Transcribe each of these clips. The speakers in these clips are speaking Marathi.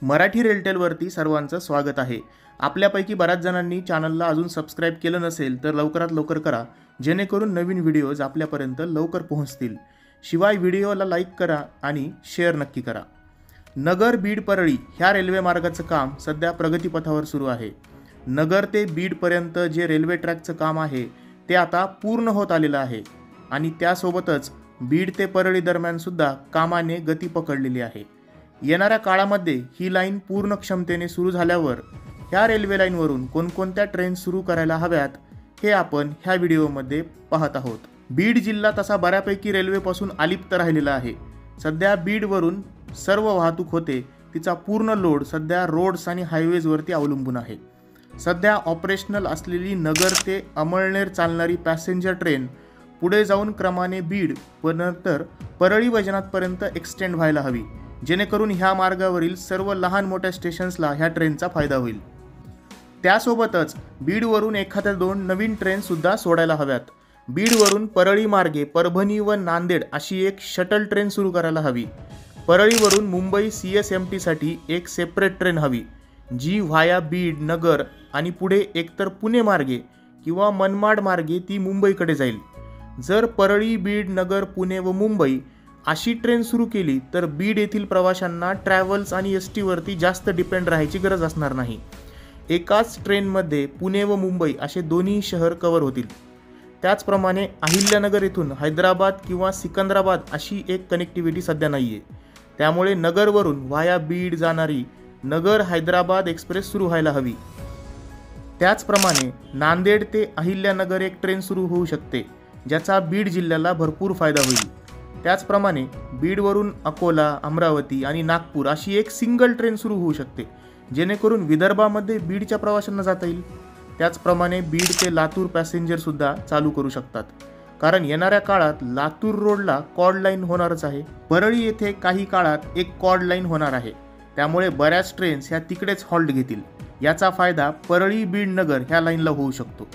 मराठी रेलटेलवरती सर्वांचं स्वागत आहे। आपल्यापैकी बऱ्याच जणांनी चॅनलला अजून सबस्क्राइब केलं नसेल तर लवकरात लवकर करा, जेणेकरून नवीन व्हिडिओज आपल्यापर्यंत लवकर पोहोचतील। शिवाय व्हिडिओला लाईक करा आणि शेअर नक्की करा। नगर बीड परळी ह्या रेल्वे मार्गाचं काम सध्या प्रगतीपथावर सुरू आहे। नगर ते बीडपर्यंत जे रेल्वे ट्रॅकचं काम आहे ते आता पूर्ण होत आलेलं आहे आणि त्यासोबतच बीड ते परळी दरम्यान सुद्धा कामाने गती पकडलेली आहे। येणाऱ्या काळामध्ये ही लाईन पूर्ण क्षमतेने सुरू झाल्यावर ह्या रेल्वे लाईनवरून कोणकोणत्या ट्रेन सुरू करायला हव्यात हे आपण ह्या व्हिडिओमध्ये पाहत आहोत। बीड जिल्हा तसा बऱ्यापैकी रेल्वेपासून अलिप्त राहिलेला आहे। सध्या बीडवरून सर्व वाहतूक होते, तिचा पूर्ण लोड सध्या रोड्स आणि हायवेजवरती अवलंबून आहे। सध्या ऑपरेशनल असलेली नगर ते अमळनेर चालणारी पॅसेंजर ट्रेन पुढे जाऊन क्रमाने बीड व नंतर परळी वैजनाथपर्यंत एक्सटेंड व्हायला हवी, जेणेकरून ह्या मार्गावरील सर्व लहान मोठ्या स्टेशन्सला ह्या ट्रेनचा फायदा होईल। त्यासोबतच बीडवरून एखाद्या 2 नवीन ट्रेन सुद्धा सोडायला हव्यात। बीडवरून परळी मार्गे परभणी व नांदेड अशी एक शटल ट्रेन सुरू करायला हवी। परळीवरून मुंबई CSMT साठी एक सेपरेट ट्रेन हवी, जी व्हाया बीड नगर आणि पुढे एकतर पुणे मार्गे किंवा मनमाड मार्गे ती मुंबईकडे जाईल। जर परळी बीड नगर पुणे व मुंबई अशी ट्रेन सुरू केली तर बीड येथील प्रवाशांना ट्रॅव्हल्स आणि ST वरती जास्त डिपेंड राहायची गरज असणार नाही। एकाच ट्रेनमध्ये पुणे व मुंबई असे दोन्ही शहर कव्हर होतील। त्याचप्रमाणे अहिल्यानगर येथून हैदराबाद किंवा सिकंदराबाद अशी एक कनेक्टिव्हिटी सध्या नाही आहे, त्यामुळे नगरवरून व्हाया बीड जाणारी नगर हैदराबाद एक्सप्रेस सुरू व्हायला हवी। त्याचप्रमाणे नांदेड ते अहिल्यानगर एक ट्रेन सुरू होऊ शकते, ज्याचा बीड जिल्ह्याला भरपूर फायदा होईल। त्याचप्रमाणे बीडवरून अकोला, अमरावती आणि नागपूर अशी एक सिंगल ट्रेन सुरू होऊ शकते, जेणेकरून विदर्भामध्ये बीडच्या प्रवाशांना जाता येईल। त्याचप्रमाणे बीड ते लातूर पॅसेंजर सुद्धा चालू करू शकतात, कारण येणाऱ्या काळात लातूर रोडला कॉर्ड लाईन होणारच आहे। परळी येथे काही काळात एक कॉर्ड लाईन होणार आहे, त्यामुळे बऱ्याच ट्रेन्स ह्या तिकडेच हॉल्ट घेतील। याचा फायदा परळी बीड नगर ह्या लाईनला होऊ शकतो,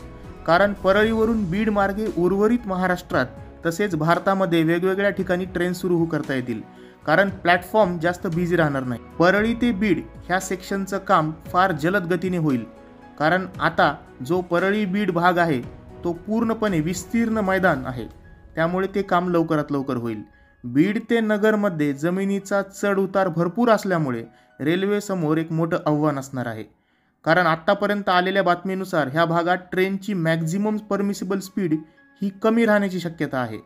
कारण परळीवरून बीड मार्गे उर्वरित महाराष्ट्रात तसेच भारतामध्ये वेगवेगळ्या ठिकाणी ट्रेन सुरू करता येतील, कारण प्लॅटफॉर्म जास्त बिझी राहणार नाही। परळी ते बीड ह्या सेक्शनचं काम फार जलद गतीने होईल, कारण आता जो परळी बीड भाग आहे तो पूर्णपणे विस्तीर्ण मैदान आहे, त्यामुळे ते काम लवकरात लवकर होईल। बीड ते नगरमध्ये जमिनीचा चढ उतार भरपूर असल्यामुळे रेल्वे समोर एक मोठं आव्हान असणार आहे, कारण आत्तापर्यंत आलेल्या बातमीनुसार ह्या भागात ट्रेनची मॅक्झिमम परमिसिबल स्पीड ही कमी राहण्याची शक्यता आहे।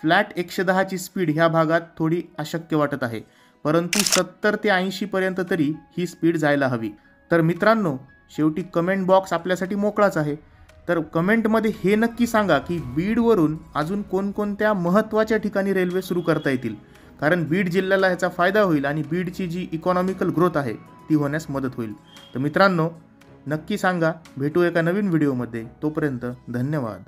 फ्लॅट 110 ची स्पीड ह्या भागात थोडी अशक्य वाटत आहे, परंतु 70 ते 80 पर्यंत तरी ही स्पीड जायला हवी। तर मित्रांनो, शेवटी कमेंट बॉक्स आपल्यासाठी मोकळाच आहे, तर कमेंटमध्ये हे नक्की सांगा की बीडवरून अजून कोणकोणत्या महत्त्वाच्या ठिकाणी रेल्वे सुरू करता येतील, कारण बीड जिल्ह्याला ह्याचा फायदा होईल आणि बीडची जी इकॉनॉमिकल ग्रोथ आहे ती होण्यास मदत होईल। तर मित्रांनो, नक्की सांगा। भेटू एका नवीन व्हिडिओमध्ये, तोपर्यंत धन्यवाद।